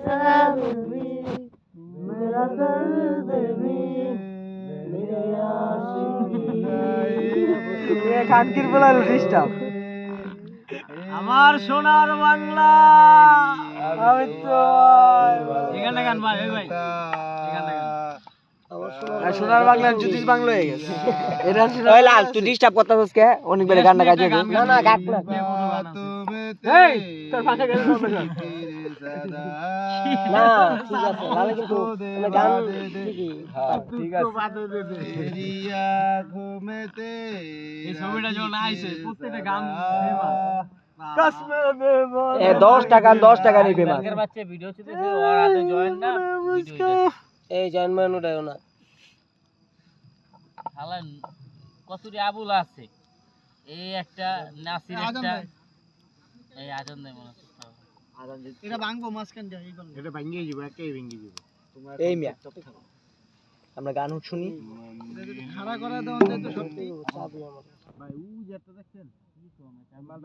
दर्द भी मेरा दर्द भी मेरी आशिकी खानकिर বলা হলো ডিস্টার্ব আমার সোনার বাংলা আমি তো এখানে গান ভাই ভাই এখানে গান আর সোনার বাংলা জ্যোতিষ বাংলা হয়ে গেছে এটা ওই লাল তুই ডিস্টার্ব করতেছস কে অনেক বেলা গান গাইতে না না গাক না এই তোর পাশে গেলে বন্ধ কর না ঠিক আছে লালে কিন্তু তুমি গান ঠিকই হ্যাঁ ঠিক আছে বাদে দে দে এরিয়া ঘুমেতে এই ছবিটা যখন আইছে প্রত্যেকটা গান ফেমাস কসমে দেবা এ 10 টাকা নি ফেমাস আগের বাচ্চা ভিডিও চিতেছে ওর আগে জয়েন না এই জয়েন মান উঠায়ও না হালান কসুরি আবুল আছে এই একটা নাসির একটা এই আজান দেয় মনে হচ্ছে আজান এটা ভাঙবো মাসখান দিয়ে এই এটা ভাঙিয়ে যাব একটাই ভেঙে যাব তোমরা এই মিয়া আমরা গান শুনি খাড়া করা দাও তো সত্যি ভাই ও যেটা দেখছেন কি তো আমরা